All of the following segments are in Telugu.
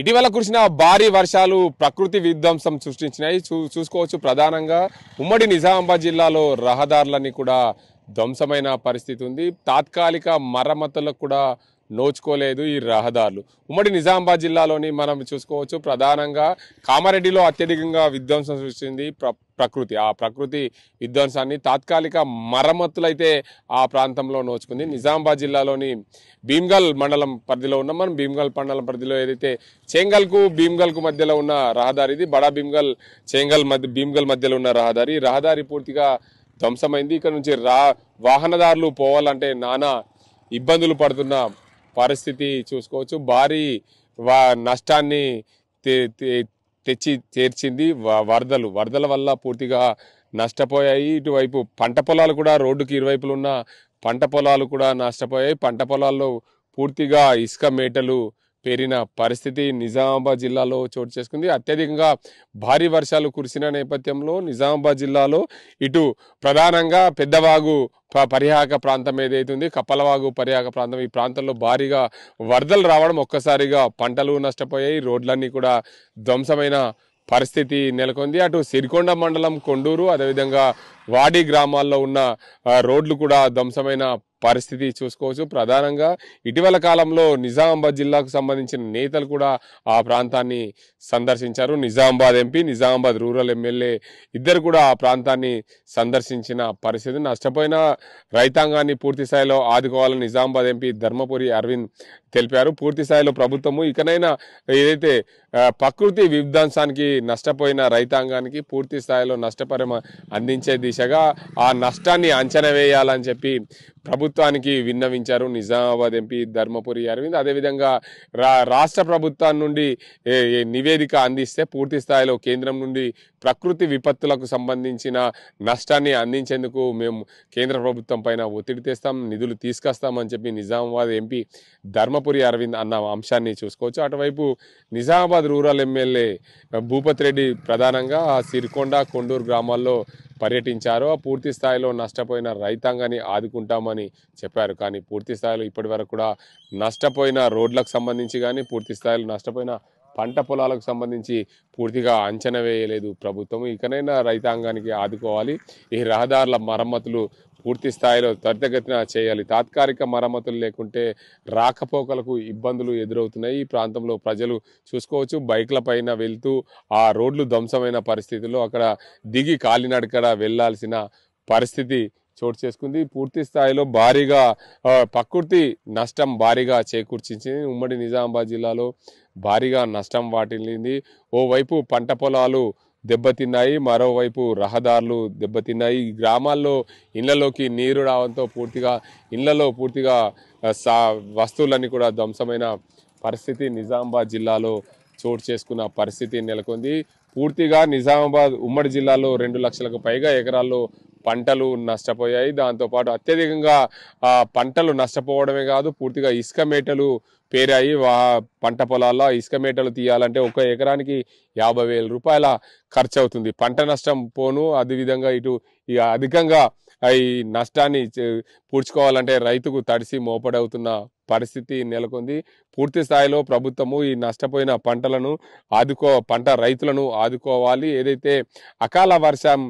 ఇటీవల కురిసిన భారీ వర్షాలు ప్రకృతి విధ్వంసం సృష్టించినాయి. చూసుకోవచ్చు ప్రధానంగా ఉమ్మడి నిజామాబాద్ జిల్లాలో రహదారులన్నీ కూడా ధ్వంసమైన పరిస్థితి ఉంది. తాత్కాలిక మరమ్మతులకు కూడా నోచుకోలేదు ఈ రహదారులు. ఉమ్మడి నిజామాబాద్ జిల్లాలోని మనం చూసుకోవచ్చు ప్రధానంగా కామారెడ్డిలో అత్యధికంగా విధ్వంసం సృష్టించింది ప్రకృతి. ఆ ప్రకృతి విధ్వంసాన్ని తాత్కాలిక మరమ్మతులైతే ఆ ప్రాంతంలో నోచుకుంది. నిజామాబాద్ జిల్లాలోని భీమ్గల్ మండలం పరిధిలో ఉన్నాం మనం. భీమ్గల్ మండలం పరిధిలో ఏదైతే చేంగల్కు భీమ్గల్కు మధ్యలో ఉన్న రహదారి, ఇది బడా భీమ్గల్ భీమ్గల్ మధ్యలో ఉన్న రహదారి. ఈ రహదారి పూర్తిగా ధ్వంసమైంది. ఇక్కడ నుంచి వాహనదారులు పోవాలంటే నానా ఇబ్బందులు పడుతున్న పరిస్థితి చూసుకోవచ్చు. భారీ నష్టాన్ని తెచ్చి చేర్చింది వరదల వల్ల పూర్తిగా నష్టపోయాయి. ఇటువైపు పంట పొలాలు కూడా రోడ్డుకి ఇరువైపులు ఉన్న పంట పొలాలు కూడా నష్టపోయాయి. పంట పొలాల్లో పూర్తిగా ఇసుక మేటలు పేరిన పరిస్థితి నిజామాబాద్ జిల్లాలో చోటు చేసుకుంది. అత్యధికంగా భారీ వర్షాలు కురిసిన నేపథ్యంలో నిజామాబాద్ జిల్లాలో ఇటు ప్రధానంగా పెద్దవాగు పరిహాక ప్రాంతం ఏదైతే ఉంది, కప్పలవాగు పరిహాక ప్రాంతం, ఈ ప్రాంతంలో భారీగా వరదలు రావడం ఒక్కసారిగా పంటలు నష్టపోయాయి. రోడ్లన్నీ కూడా ధ్వంసమైన పరిస్థితి నెలకొంది. అటు సిరికొండ మండలం కొండూరు, అదేవిధంగా వాడి గ్రామాల్లో ఉన్న రోడ్లు కూడా ధ్వంసమైన పరిస్థితి చూసుకోవచ్చు. ప్రధానంగా ఇటీవల కాలంలో నిజామాబాద్ జిల్లాకు సంబంధించిన నేతలు కూడా ఆ ప్రాంతాన్ని సందర్శించారు. Nizamabad MP, Nizamabad rural MLA ఇద్దరు కూడా ఆ ప్రాంతాన్ని సందర్శించిన పరిస్థితి. నష్టపోయిన రైతాంగాన్ని పూర్తి స్థాయిలో ఆదుకోవాలని నిజామాబాద్ ఎంపీ ధర్మపురి అరవింద్ తెలిపారు. పూర్తి స్థాయిలో ప్రభుత్వము ఇకనైనా ఏదైతే ప్రకృతి విధ్వంసానికి నష్టపోయిన రైతాంగానికి పూర్తి స్థాయిలో నష్టపరిహారం అందించే దిశగా ఆ నష్టాన్ని అంచనా వేయాలని చెప్పి ప్రభుత్వానికి విన్నవించారు నిజామాబాద్ ఎంపీ ధర్మపురి అరవింద్. అదేవిధంగా రాష్ట్ర ప్రభుత్వం నుండి నివేదిక అందిస్తే పూర్తి స్థాయిలో కేంద్రం నుండి ప్రకృతి విపత్తులకు సంబంధించిన నష్టాన్ని అందించేందుకు మేము కేంద్ర ప్రభుత్వం పైన ఒత్తిడి తెస్తాం, నిధులు తీసుకొస్తామని చెప్పి నిజామాబాద్ ఎంపీ ధర్మపురి అరవింద్ అన్న అంశాన్ని చూసుకోవచ్చు. అటువైపు నిజామాబాద్ రూరల్ ఎమ్మెల్యే భూపతి రెడ్డి ప్రధానంగా సిరికొండ, కొండూరు గ్రామాల్లో పర్యటించారు. పూర్తి స్థాయిలో నష్టపోయిన రైతాంగాన్ని ఆదుకుంటామని చెప్పారు. కానీ పూర్తి స్థాయిలో ఇప్పటి వరకు కూడా నష్టపోయిన రోడ్లకు సంబంధించి కానీ, పూర్తి స్థాయిలో నష్టపోయిన పంట పొలాలకు సంబంధించి పూర్తిగా అంచనా వేయలేదు ప్రభుత్వం. ఇకనైనా రైతాంగానికి ఆదుకోవాలి. ఈ రహదారుల మరమ్మతులు పూర్తి స్థాయిలో త్వరితగతిన చేయాలి. తాత్కాలిక మరమ్మతులు లేకుంటే రాకపోకలకు ఇబ్బందులు ఎదురవుతున్నాయి. ఈ ప్రాంతంలో ప్రజలు చూసుకోవచ్చు బైక్ల పైన వెళ్తూ ఆ రోడ్లు ధ్వంసమైన పరిస్థితుల్లో అక్కడ దిగి కాలినడకడ వెళ్లాల్సిన పరిస్థితి చోటు చేసుకుంది. పూర్తి స్థాయిలో భారీగా ప్రకృతి నష్టం భారీగా చేకూర్చింది. ఉమ్మడి నిజామాబాద్ జిల్లాలో భారీగా నష్టం వాటిల్లింది. ఓవైపు పంట పొలాలు దెబ్బతిన్నాయి, మరోవైపు రహదారులు దెబ్బతిన్నాయి. గ్రామాల్లో ఇళ్లలోకి నీరు రావడంతో ఇళ్లలో పూర్తిగా వస్తువులన్నీ కూడా ధ్వంసమైన పరిస్థితి నిజామాబాద్ జిల్లాలో చోటు చేసుకున్న పరిస్థితి నెలకొంది. పూర్తిగా నిజామాబాద్ ఉమ్మడి జిల్లాలో 2 లక్షలకు పైగా ఎకరాల్లో పంటలు నష్టపోయాయి. దాంతోపాటు అత్యధికంగా పంటలు నష్టపోవడమే కాదు, పూర్తిగా ఇసుక మేటలు పేరాయి. పంట పొలాల్లో ఇసుక మేటలు తీయాలంటే ఒక ఎకరానికి 50,000 రూపాయల ఖర్చు అవుతుంది. పంట నష్టం పోను, అదేవిధంగా ఇటు అధికంగా ఈ నష్టాన్ని పూడ్చుకోవాలంటే రైతుకు తడిసి మోపడవుతున్న పరిస్థితి నెలకొంది. పూర్తి స్థాయిలో ప్రభుత్వము ఈ నష్టపోయిన పంట రైతులను ఆదుకోవాలి. ఏదైతే అకాల వర్షం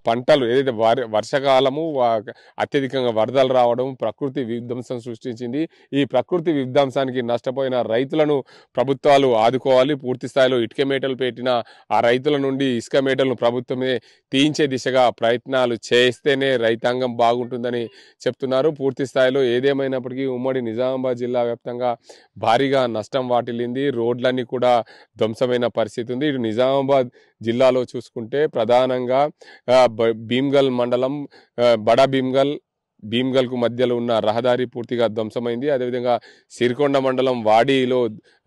పంటలు ఏదైతే వర్షకాలము అత్యధికంగా వరదలు రావడం ప్రకృతి విధ్వంసం సృష్టించింది. ఈ ప్రకృతి విధ్వంసానికి నష్టపోయిన రైతులను ప్రభుత్వాలు ఆదుకోవాలి. పూర్తి స్థాయిలో ఇటుక మేటలు పెట్టిన ఆ రైతుల నుండి ఇసుక మేటలను ప్రభుత్వమే తీయించే దిశగా ప్రయత్నాలు చేస్తేనే రైతాంగం బాగుంటుందని చెప్తున్నారు. పూర్తి స్థాయిలో ఏదేమైనప్పటికీ ఉమ్మడి నిజామాబాద్ జిల్లా వ్యాప్తంగా భారీగా నష్టం వాటిల్లింది. రోడ్లన్నీ కూడా ధ్వంసమైన పరిస్థితి ఉంది. ఇటు నిజామాబాద్ జిల్లాలో చూసుకుంటే ప్రధానంగా భీమ్గల్ మండలం బడా భీమ్గల్కు మధ్యలో ఉన్న రహదారి పూర్తిగా ధ్వంసమైంది. అదేవిధంగా సిరికొండ మండలం వాడిలో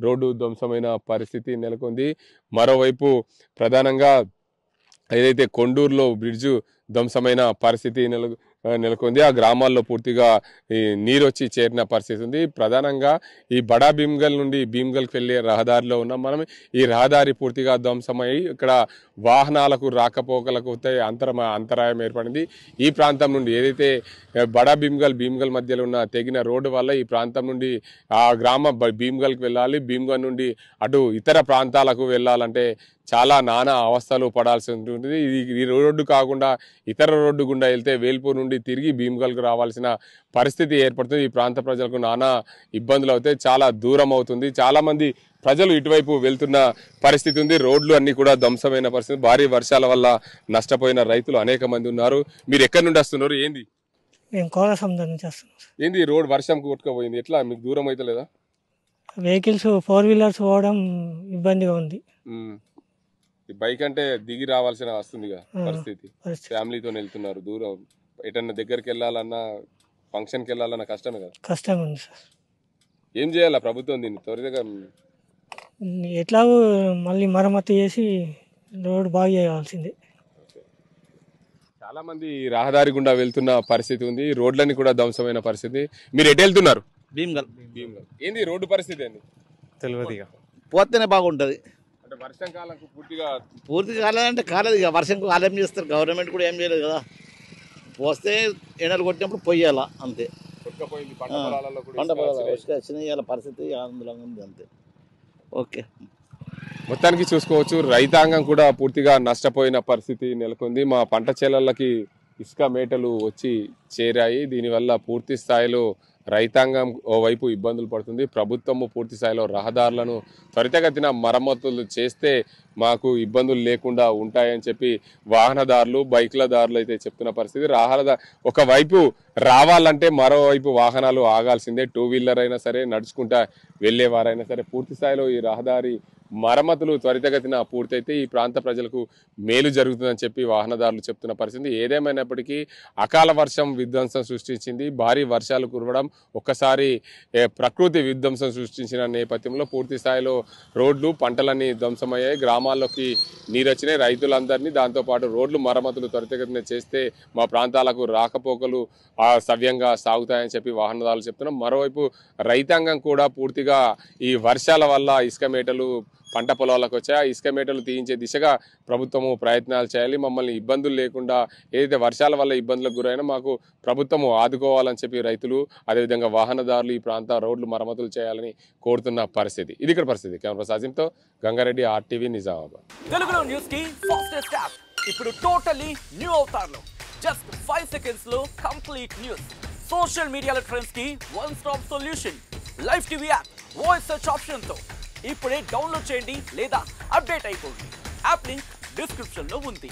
రోడ్డు ధ్వంసమైన పరిస్థితి నెలకొంది. మరోవైపు ప్రధానంగా ఏదైతే కొండూరులో బ్రిడ్జు ధ్వంసమైన పరిస్థితి నెలకొంది. ఆ గ్రామాల్లో పూర్తిగా ఈ నీరు వచ్చి చేరిన పరిస్థితి ఉంది. ప్రధానంగా ఈ బడా భీమ్గల్ నుండి భీమ్గల్కి వెళ్ళే రహదారిలో ఉన్నాం మనం. ఈ రహదారి పూర్తిగా ధ్వంసమై ఇక్కడ వాహనాలకు రాకపోకలకు అంతరాయం ఏర్పడింది. ఈ ప్రాంతం నుండి ఏదైతే బడా భీమ్గల్ మధ్యలో ఉన్న తెగిన రోడ్డు వల్ల ఈ ప్రాంతం నుండి ఆ గ్రామ భీమ్గల్కి వెళ్ళాలి. భీమ్గల్ నుండి అటు ఇతర ప్రాంతాలకు వెళ్ళాలంటే చాలా నానా అవస్థలు పడాల్సి ఉంటుంది. ఈ రోడ్డు కాకుండా ఇతర రోడ్డు గుండా వెళ్తే వేల్పూర్ నుండి తిరిగి భీమ్గల్కి రావాల్సిన పరిస్థితి ఏర్పడుతుంది. ఈ ప్రాంత ప్రజలకు నానా ఇబ్బందులు అవుతాయి. చాలా దూరం అవుతుంది. చాలామంది ప్రజలు ఇటువైపు వెళ్తున్న పరిస్థితి ఉంది. రోడ్లు అన్నీ కూడా ధ్వంసమైన పరిస్థితి. భారీ వర్షాల వల్ల నష్టపోయిన రైతులు అనేక మంది ఉన్నారు. మీరు ఎక్కడి నుండి వస్తున్నారు? ఏంది మేము కోనసముద్రం నుంచి వస్తున్నాం. ఏంది రోడ్ వర్షంకు కొట్టుకుపోయింది, ఎట్లా మీకు దూరం అయితే లేదా? వెహికల్స్ 4 వీలర్స్ పోవడం ఇబ్బందిగా ఉంది. బైక్ అంటే దిగి రావాల్సిన వస్తుందిగా పరిస్థితి. ఫ్యామిలీతో వెళ్తున్నారు, దూరం ఎటన్నా దగ్గరికి వెళ్ళాలన్నా ఫంక్షన్కి వెళ్ళాలన్నా కష్టమే కదా. కష్టం ఉంది సార్. ఏం చేయాలా ప్రభుత్వం దీన్ని త్వరగా? ఎట్లాగో మళ్ళీ మరమ్మతు చేసి రోడ్డు బాగు చేయాల్సిందే. చాలా మంది రహదారి గుండా వెళ్తున్న పరిస్థితి ఉంది. రోడ్లన్నీ కూడా ధ్వంసమైన పరిస్థితి. మీరు ఎటు వెళ్తున్నారు? భీమ్గల్. ఏంది రోడ్డు పరిస్థితి ఏంది? తెలియదు. పోతేనే బాగుంటుంది. అంటే వర్షం కాలం పూర్తి కాలేదంటే కాలేదు. ఇక వర్షం కాలం చేస్తారు. గవర్నమెంట్ కూడా ఏం చేయలేదు కదా. పోస్తే ఎండలు కొట్టినప్పుడు పొయ్యాలా అంతే. పంట పొలాలు వచ్చినాయి పరిస్థితి అందులో ఉంది అంతే. ఓకే, మొత్తానికి చూసుకోవచ్చు రైతాంగం కూడా పూర్తిగా నష్టపోయిన పరిస్థితి నెలకొంది. మా పంట చేలలకి ఇసుక మేటలు వచ్చి చేరాయి. దీనివల్ల పూర్తి స్థాయిలో రైతాంగం ఓవైపు ఇబ్బందులు పడుతుంది. ప్రభుత్వము పూర్తి స్థాయిలో రహదారులను త్వరితగతిన మరమ్మతులు చేస్తే మాకు ఇబ్బందులు లేకుండా ఉంటాయని చెప్పి వాహనదారులు బైక్లదారులు అయితే చెప్తున్న పరిస్థితి. ఒకవైపు రావాలంటే మరోవైపు వాహనాలు ఆగాల్సిందే. 2 వీలర్ అయినా సరే, నడుచుకుంటా వెళ్ళేవారైనా సరే పూర్తి స్థాయిలో ఈ రహదారి మరమ్మతులు త్వరితగతిన పూర్తయితే ఈ ప్రాంత ప్రజలకు మేలు జరుగుతుందని చెప్పి వాహనదారులు చెప్తున్న పరిస్థితి. ఏదేమైనప్పటికీ అకాల వర్షం విధ్వంసం సృష్టించింది. భారీ వర్షాలు కురవడం ఒక్కసారి ప్రకృతి విధ్వంసం సృష్టించిన నేపథ్యంలో పూర్తి స్థాయిలో రోడ్లు పంటలన్నీ ధ్వంసమయ్యాయి. గ్రామాల్లోకి నీరు వచ్చినాయి. రైతులందరినీ దాంతోపాటు రోడ్లు మరమ్మతులు త్వరితగతిన చేస్తే మా ప్రాంతాలకు రాకపోకలు సవ్యంగా సాగుతాయని చెప్పి వాహనదారులు చెప్తున్నాం. మరోవైపు రైతాంగం కూడా పూర్తిగా ఈ వర్షాల వల్ల ఇసుక మేటలు పంట పొలాలకు వచ్చాయి. ఇసుక మేటలు తీయించే దిశగా ప్రభుత్వము ప్రయత్నాలు చేయాలి. మమ్మల్ని ఇబ్బందులు లేకుండా ఏదైతే వర్షాల వల్ల ఇబ్బందులకు గురైనా మాకు ప్రభుత్వము ఆదుకోవాలని చెప్పి రైతులు అదేవిధంగా వాహనదారులు ఈ ప్రాంత రోడ్లు మరమ్మతులు చేయాలని కోరుతున్న పరిస్థితి. ఇది ఇక్కడ పరిస్థితి. కెమెరా సాజింతో గంగారెడ్డి, RTV, నిజామాబాద్. తెలుగులో న్యూస్ కి ఫాస్టెస్ట్ యాప్ ఇప్పుడు టోటల్లీ న్యూ అవతార్లో జస్ట్ 5 seconds లో కంప్లీట్ న్యూస్. సోషల్ మీడియాలో ట్రెండ్స్ కి one stop solution. Live TV app voice search option తో ఇప్పుడే డౌన్లోడ్ చేయండి లేదా అప్డేట్ అయిపోండి. యాప్ లింక్ డిస్క్రిప్షన్ లో ఉంది.